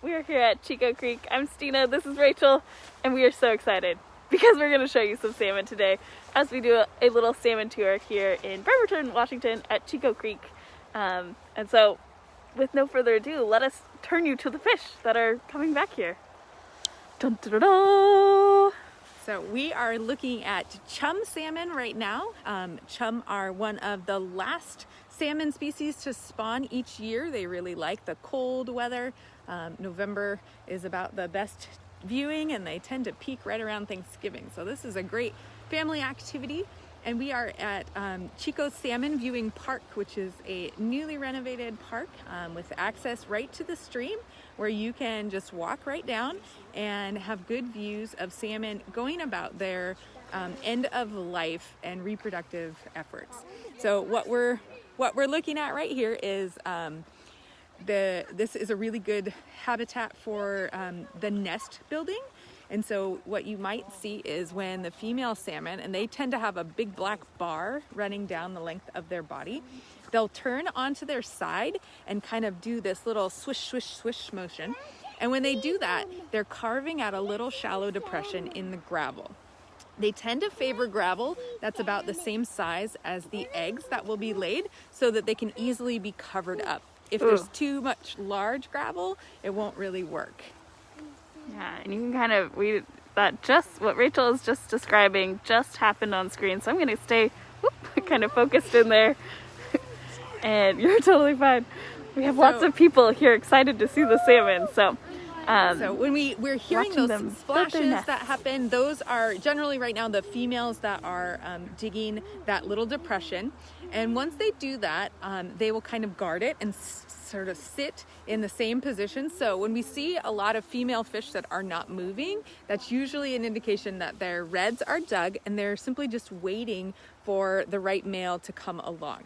We are here at Chico Creek. I'm Stina, this is Rachel, and we are so excited because we're going to show you some salmon today as we do a little salmon tour here in Bremerton, Washington at Chico Creek. And so with no further ado, let us turn you to the fish that are coming back here. Dun, dun, dun, dun. So we are looking at chum salmon right now. Chum are one of the last salmon species to spawn each year. They really like the cold weather. November is about the best viewing, and they tend to peak right around Thanksgiving. So this is a great family activity. And we are at Chico Salmon Viewing Park, which is a newly renovated park with access right to the stream, where you can just walk right down and have good views of salmon going about their end of life and reproductive efforts. So what we're looking at right here is this is a really good habitat for the nest building. And so what you might see is when the female salmon, and they tend to have a big black bar running down the length of their body, they'll turn onto their side and kind of do this little swish, swish, swish motion. And when they do that, they're carving out a little shallow depression in the gravel. They tend to favor gravel that's about the same size as the eggs that will be laid, so that they can easily be covered up. If there's too much large gravel, it won't really work. Yeah, and you can kind of, what Rachel is just describing just happened on screen. So I'm going to stay kind of focused in there. And you're totally fine. We have lots of people here excited to see the salmon. So when we're hearing those splashes that happen, those are generally right now the females that are digging that little depression. And once they do that, they will kind of guard it and sort of sit in the same position. So when we see a lot of female fish that are not moving, that's usually an indication that their redds are dug and they're simply just waiting for the right male to come along.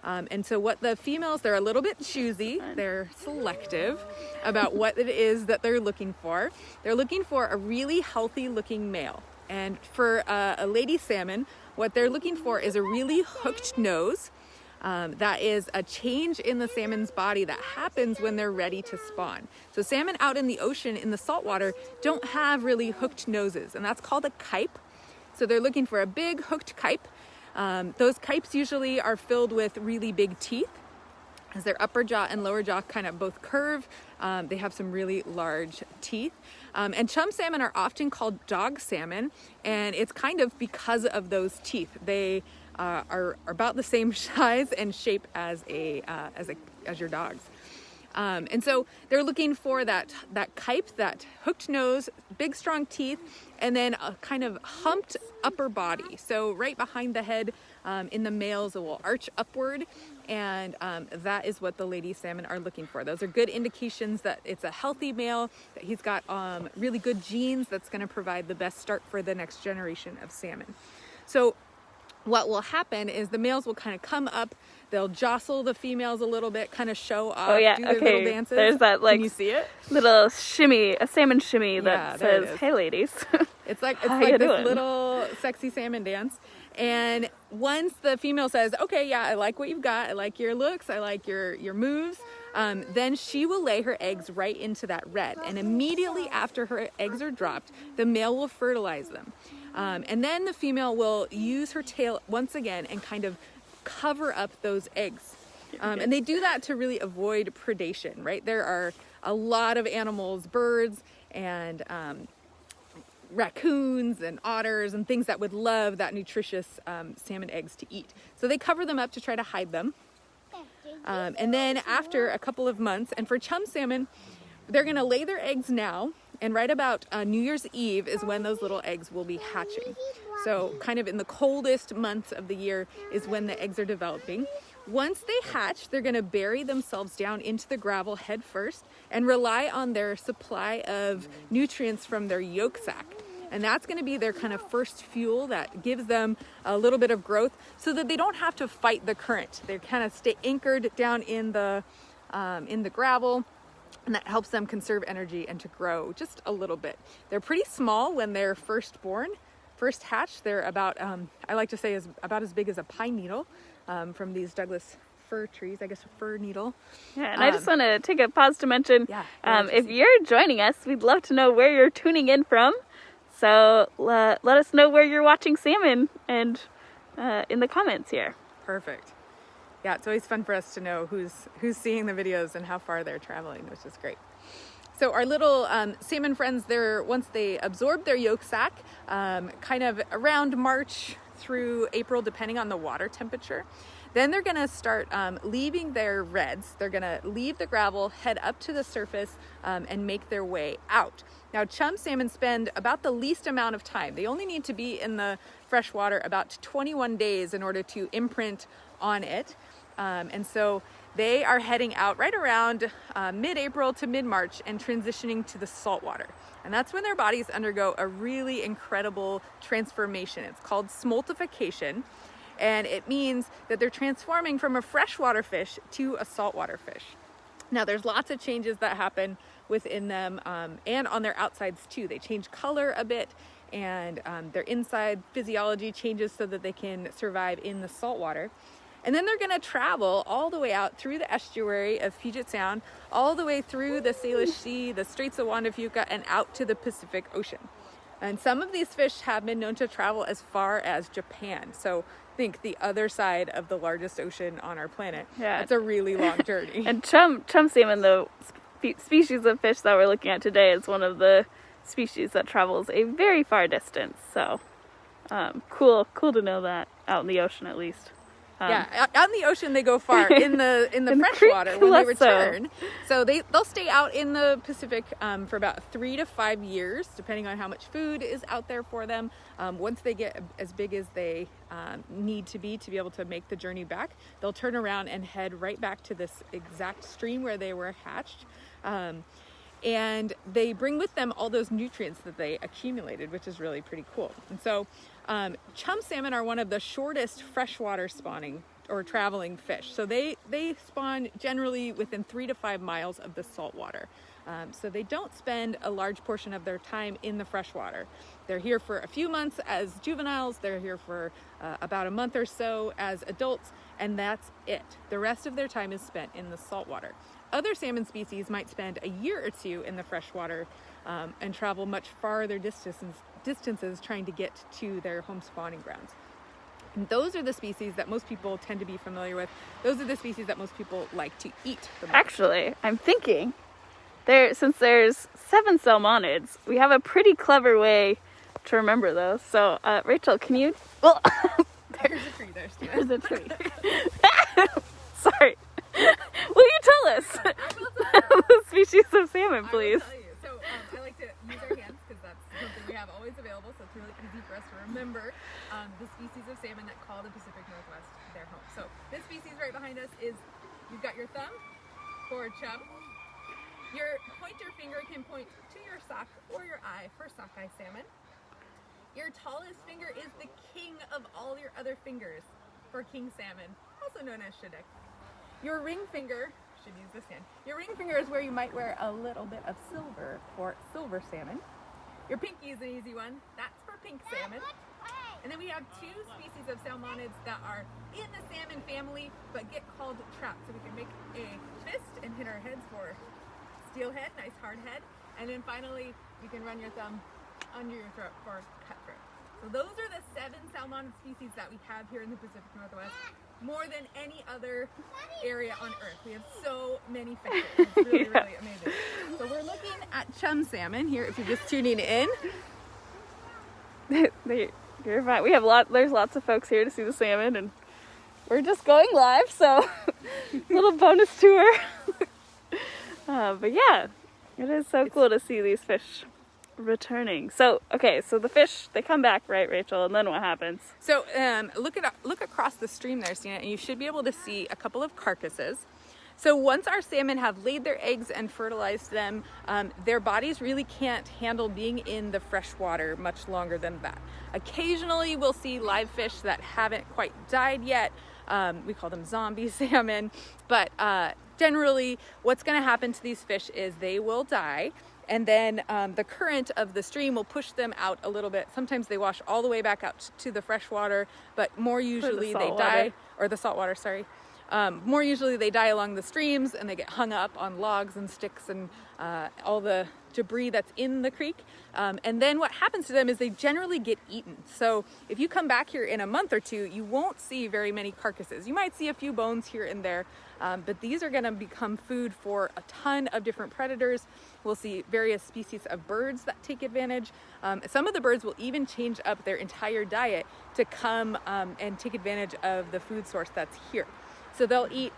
And so what the females, they're a little bit choosy, they're selective about what it is that they're looking for. They're looking for a really healthy looking male. And for a lady salmon, what they're looking for is a really hooked nose. That is a change in the salmon's body that happens when they're ready to spawn. So salmon out in the ocean, in the saltwater, don't have really hooked noses, and that's called a kype. So they're looking for a big hooked kype. Those kypes usually are filled with really big teeth, as their upper jaw and lower jaw kind of both curve. They have some really large teeth. And chum salmon are often called dog salmon, and it's kind of because of those teeth. They are about the same size and shape as your dogs. And so they're looking for that kype, that hooked nose, big strong teeth, and then a kind of humped upper body. So right behind the head in the males, it will arch upward, and that is what the lady salmon are looking for. Those are good indications that it's a healthy male, that he's got really good genes that's going to provide the best start for the next generation of salmon. So what will happen is the males will kind of come up, they'll jostle the females a little bit, kind of show off, do their little dances. There's that Can you see it? Little shimmy, a salmon shimmy that says, "Hey ladies." It's like this little sexy salmon dance. And once the female says, "Okay, yeah, I like what you've got, I like your looks, I like your moves," then she will lay her eggs right into that red. And immediately after her eggs are dropped, the male will fertilize them. And then the female will use her tail once again and kind of cover up those eggs. And they do that to really avoid predation, right? There are a lot of animals, birds and raccoons and otters and things that would love that nutritious salmon eggs to eat. So they cover them up to try to hide them. And then after a couple of months, and for chum salmon, they're going to lay their eggs now, and right about New Year's Eve is when those little eggs will be hatching. So kind of in the coldest months of the year is when the eggs are developing. Once they hatch, they're going to bury themselves down into the gravel head first and rely on their supply of nutrients from their yolk sac. And that's going to be their kind of first fuel that gives them a little bit of growth, so that they don't have to fight the current. They kind of stay anchored down in the gravel, and that helps them conserve energy and to grow just a little bit. They're pretty small when they're first hatched. They're about, I like to say, is about as big as a pine needle from these Douglas fir trees, I guess a fir needle. Yeah, and I just want to take a pause to mention, Yeah, if you're joining us, we'd love to know where you're tuning in from. So let us know where you're watching salmon and in the comments here. Perfect. Yeah, it's always fun for us to know who's seeing the videos and how far they're traveling, which is great. So our little salmon friends, once they absorb their yolk sac, kind of around March through April, depending on the water temperature, then they're going to start leaving their redds. They're going to leave the gravel, head up to the surface, and make their way out. Now, chum salmon spend about the least amount of time. They only need to be in the fresh water about 21 days in order to imprint on it. And so they are heading out right around mid-April to mid-March and transitioning to the saltwater. And that's when their bodies undergo a really incredible transformation. It's called smoltification. And it means that they're transforming from a freshwater fish to a saltwater fish. Now, there's lots of changes that happen within them and on their outsides too. They change color a bit, and their inside physiology changes so that they can survive in the saltwater. And then they're going to travel all the way out through the estuary of Puget Sound, all the way through the Salish Sea, the Straits of Juan de Fuca, and out to the Pacific Ocean. And some of these fish have been known to travel as far as Japan. So think the other side of the largest ocean on our planet. Yeah. It's a really long journey. And chum salmon, the species of fish that we're looking at today, is one of the species that travels a very far distance. So cool to know that out in the ocean at least. Yeah, out in the ocean they go far. In the freshwater when they return, so they'll stay out in the Pacific for about 3 to 5 years, depending on how much food is out there for them. Once they get as big as they need to be able to make the journey back, they'll turn around and head right back to this exact stream where they were hatched. And they bring with them all those nutrients that they accumulated, which is really pretty cool. And so chum salmon are one of the shortest freshwater spawning or traveling fish. So they spawn generally within 3 to 5 miles of the salt water. So they don't spend a large portion of their time in the freshwater. They're here for a few months as juveniles. They're here for about a month or so as adults, and that's it. The rest of their time is spent in the saltwater. Other salmon species might spend a year or two in the freshwater and travel much farther distances trying to get to their home spawning grounds. And those are the species that most people tend to be familiar with. Those are the species that most people like to eat the most. Actually, I'm thinking, since there's 7 salmonids, we have a pretty clever way to remember those. So, Rachel, can you... Well, there's a tree there, Stina. There's a tree. Sorry. Will you tell us the species of salmon, please? I will tell you. So I like to use our hands because that's something we have always available, so it's really easy for us to remember the species of salmon that call the Pacific Northwest their home. So this species right behind us is, you've got your thumb for chum. Your pointer finger can point to your sock or your eye for sockeye salmon. Your tallest finger is the king of all your other fingers for king salmon, also known as shadduck. Your ring finger, should use this hand. Your ring finger is where you might wear a little bit of silver for silver salmon. Your pinky is an easy one. That's for pink salmon. And then we have 2 species of salmonids that are in the salmon family but get called trout. So we can make a fist and hit our heads for steelhead, nice hard head. And then finally, you can run your thumb under your throat for cutthroat. So those are the 7 salmonid species that we have here in the Pacific Northwest. More than any other area on Earth. We have so many fishes. It's really, really amazing. So we're looking at chum salmon here if you're just tuning in. You're fine. We have there's lots of folks here to see the salmon, and we're just going live, so little bonus tour. But yeah, it is so cool to see these fish returning. So the fish, they come back, right, Rachel? And then what happens? So look across the stream there, Stina, and you should be able to see a couple of carcasses. So once our salmon have laid their eggs and fertilized them, their bodies really can't handle being in the fresh water much longer than that. Occasionally we'll see live fish that haven't quite died yet. We call them zombie salmon, but generally what's going to happen to these fish is they will die. And then the current of the stream will push them out a little bit. Sometimes they wash all the way back out to the fresh water, but more usually they die, or the salt water, sorry. More usually they die along the streams and they get hung up on logs and sticks and all the debris that's in the creek. And then what happens to them is they generally get eaten. So if you come back here in a month or two, you won't see very many carcasses. You might see a few bones here and there, but these are gonna become food for a ton of different predators. We'll see various species of birds that take advantage. Some of the birds will even change up their entire diet to come and take advantage of the food source that's here. So they'll eat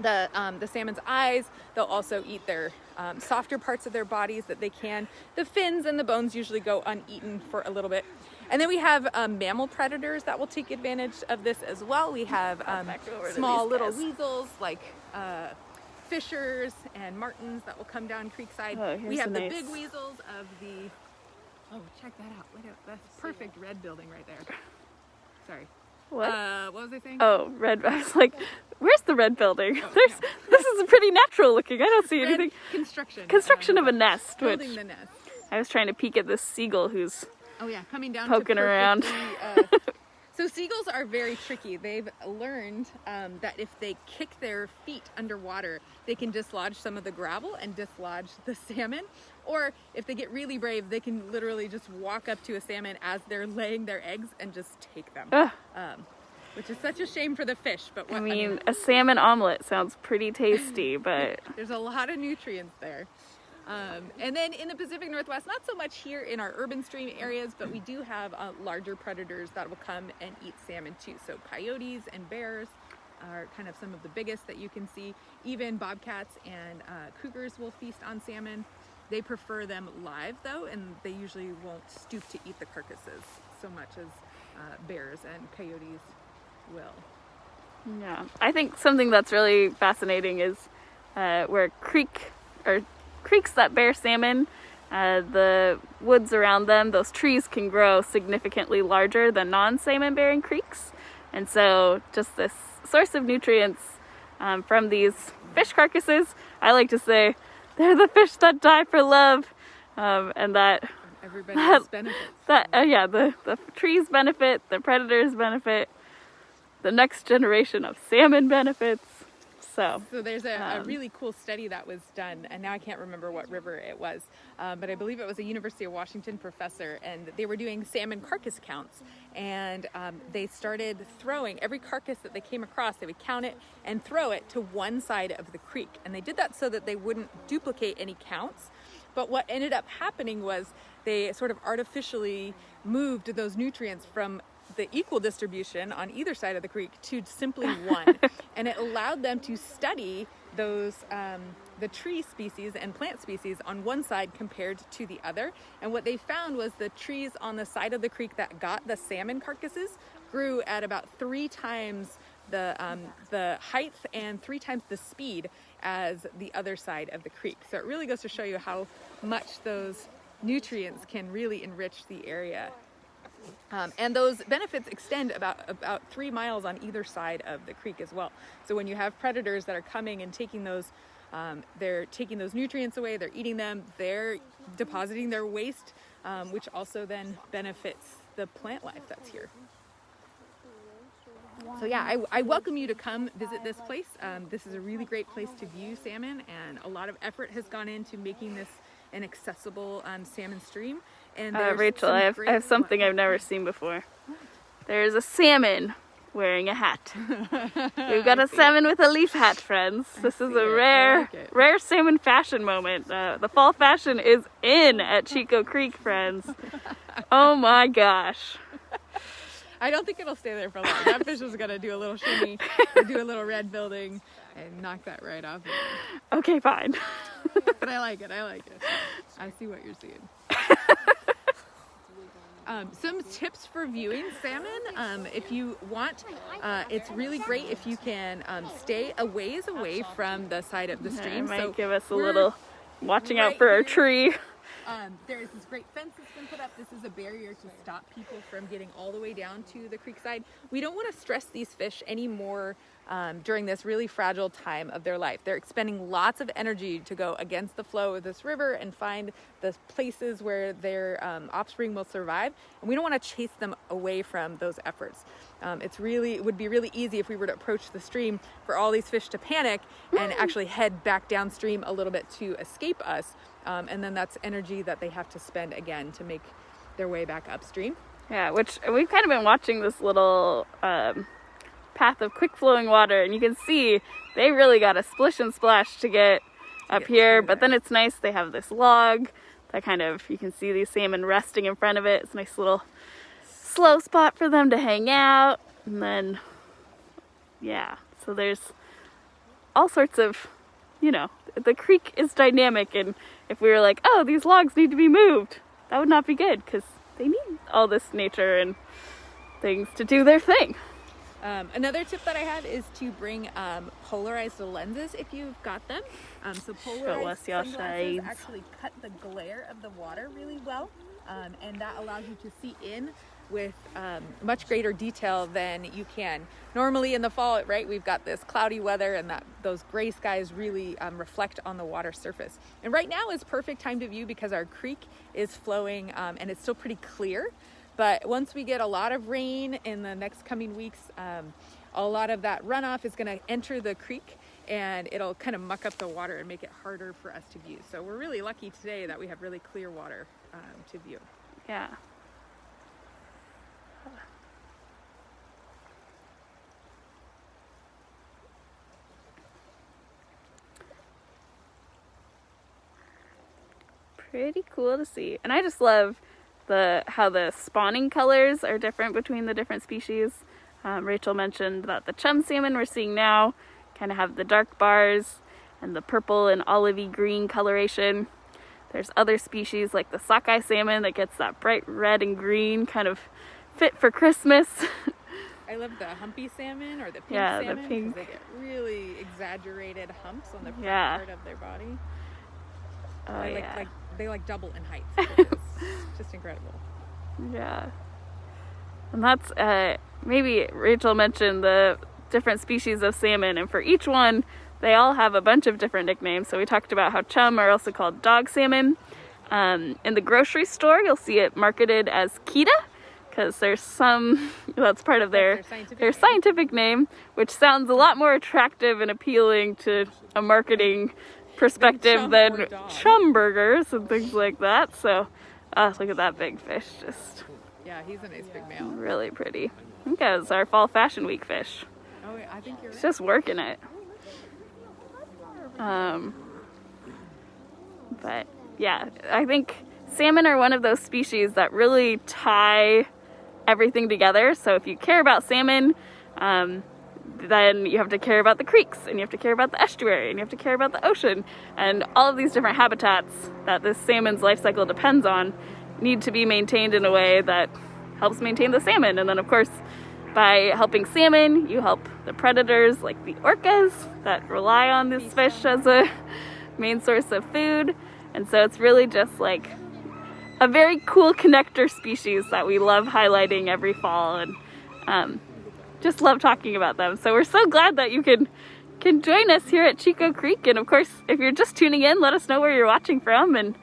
the salmon's eyes. They'll also eat their softer parts of their bodies that they can. The fins and the bones usually go uneaten for a little bit. And then we have mammal predators that will take advantage of this as well. We have small little weasels like fishers and martins that will come down creekside. We have the big weasels of the, oh, check that out. Look at that perfect red building right there. Sorry. What was I saying? Oh, red. I was like, where's the red building? Oh, this is pretty natural looking. I don't see anything. Construction of a nest. Building the nest. I was trying to peek at this seagull who's coming down poking around. So seagulls are very tricky. They've learned that if they kick their feet underwater, they can dislodge some of the gravel and dislodge the salmon. Or if they get really brave, they can literally just walk up to a salmon as they're laying their eggs and just take them. Which is such a shame for the fish. But I mean, a salmon omelet sounds pretty tasty, but there's a lot of nutrients there. And then in the Pacific Northwest, not so much here in our urban stream areas, but we do have larger predators that will come and eat salmon too. So coyotes and bears are kind of some of the biggest that you can see. Even bobcats and cougars will feast on salmon. They prefer them live though, and they usually won't stoop to eat the carcasses so much as bears and coyotes will. Yeah, I think something that's really fascinating is where creeks that bear salmon, the woods around them, those trees can grow significantly larger than non-salmon bearing creeks. And so just this source of nutrients from these fish carcasses, I like to say, they're the fish that die for love, and that everybody else benefits. The trees benefit, the predators benefit, the next generation of salmon benefits. So there's a really cool study that was done, and now I can't remember what river it was, but I believe it was a University of Washington professor, and they were doing salmon carcass counts, and they started throwing every carcass that they came across. They would count it and throw it to one side of the creek, and they did that so that they wouldn't duplicate any counts. But what ended up happening was they sort of artificially moved those nutrients from the equal distribution on either side of the creek to simply one. And it allowed them to study those the tree species and plant species on one side compared to the other. And what they found was the trees on the side of the creek that got the salmon carcasses grew at about 3 times the height and 3 times the speed as the other side of the creek. So it really goes to show you how much those nutrients can really enrich the area. And those benefits extend about 3 miles on either side of the creek as well. So when you have predators that are coming and taking those, they're taking those nutrients away, they're eating them, they're depositing their waste, which also then benefits the plant life that's here. So yeah, I welcome you to come visit this place. This is a really great place to view salmon, and a lot of effort has gone into making this an accessible salmon stream. And Rachel, I have something I've never seen before. There's a salmon wearing a hat. We've got a salmon with a leaf hat, friends. This is a rare salmon fashion moment. The fall fashion is in at Chico Creek, friends. Oh my gosh. I don't think it'll stay there for long. That fish is gonna do a little shimmy, or do a little red building, and knock that right off. Okay, fine. But I like it. I see what you're seeing. Some tips for viewing salmon. If you want, it's really great if you can stay a ways away from the side of the stream. It might give us a little watching out for our tree. There's this great fence that's been put up. This is a barrier to stop people from getting all the way down to the creek side. We don't want to stress these fish any more during this really fragile time of their life. They're expending lots of energy to go against the flow of this river and find the places where their offspring will survive. And we don't want to chase them away from those efforts. It would be really easy if we were to approach the stream for all these fish to panic and actually head back downstream a little bit to escape us. And then that's energy that they have to spend again to make their way back upstream. Yeah, which we've kind of been watching this little path of quick flowing water, and you can see they really got a splish and splash to get up here, but then it's nice they have this log that kind of, you can see these salmon resting in front of it. It's a nice little slow spot for them to hang out. And then yeah, so there's all sorts of, you know, the creek is dynamic, and if we were like, oh, these logs need to be moved, that would not be good, because they need all this nature and things to do their thing. Another tip that I have is to bring polarized lenses if you've got them. So polarized sunglasses actually cut the glare of the water really well, and that allows you to see in with much greater detail than you can normally in the fall. Right, we've got this cloudy weather, and those gray skies really reflect on the water surface. And right now is perfect time to view because our creek is flowing and it's still pretty clear. But once we get a lot of rain in the next coming weeks, a lot of that runoff is going to enter the creek, and it'll kind of muck up the water and make it harder for us to view. So we're really lucky today that we have really clear water to view. Yeah. Pretty cool to see. And I just love how the spawning colors are different between the different species. Rachel mentioned that the chum salmon we're seeing now kind of have the dark bars and the purple and olivey green coloration. There's other species like the sockeye salmon that gets that bright red and green, kind of fit for Christmas. I love the humpy salmon or the pink salmon, the pink. They get really exaggerated humps on the front part of their body. Oh, they like double in height. It's just incredible. Yeah. And that's maybe Rachel mentioned the different species of salmon, and for each one they all have a bunch of different nicknames. So we talked about how chum are also called dog salmon. In the grocery store you'll see it marketed as Kita, because there's some, that's part of their scientific name, which sounds a lot more attractive and appealing to a marketing perspective than chum burgers and things like that. So look at that big fish, just he's a nice big male, really pretty. I think that was our fall fashion week fish. Oh yeah, I think you're right. It's just working it. But yeah, I think salmon are one of those species that really tie everything together. So if you care about salmon, then you have to care about the creeks, and you have to care about the estuary, and you have to care about the ocean, and all of these different habitats that this salmon's life cycle depends on need to be maintained in a way that helps maintain the salmon. And then of course, by helping salmon, you help the predators like the orcas that rely on this fish as a main source of food. And so it's really just like a very cool connector species that we love highlighting every fall, and just love talking about them. So we're so glad that you can join us here at Chico Creek. And of course, if you're just tuning in, let us know where you're watching from. And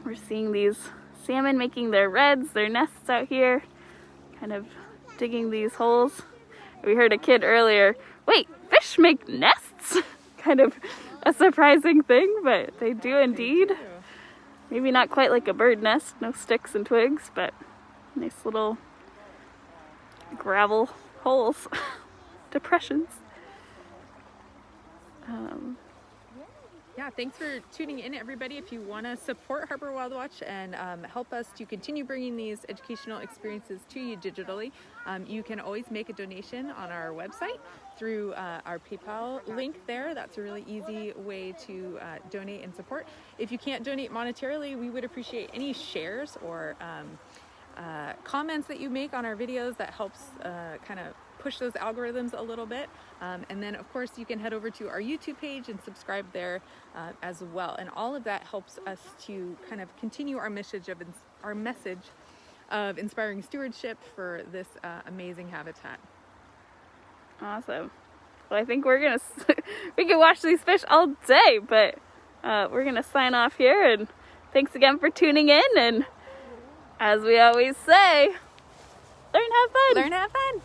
we're seeing these salmon making their reds, their nests out here, kind of digging these holes. We heard a kid earlier, wait, fish make nests? Kind of a surprising thing, but they do indeed. Maybe not quite like a bird nest, no sticks and twigs, but nice little gravel holes, depressions. Yeah, thanks for tuning in, everybody. If you want to support Harbor Wild Watch and help us to continue bringing these educational experiences to you digitally, you can always make a donation on our website through our PayPal link there. That's a really easy way to donate and support. If you can't donate monetarily, we would appreciate any shares or comments that you make on our videos. That helps kind of push those algorithms a little bit. And then of course you can head over to our YouTube page and subscribe there as well. And all of that helps us to kind of continue our message of inspiring stewardship for this amazing habitat. Awesome. Well, I think we're gonna we can watch these fish all day, but we're gonna sign off here, and thanks again for tuning in, and as we always say, learn, have fun. Learn, have fun.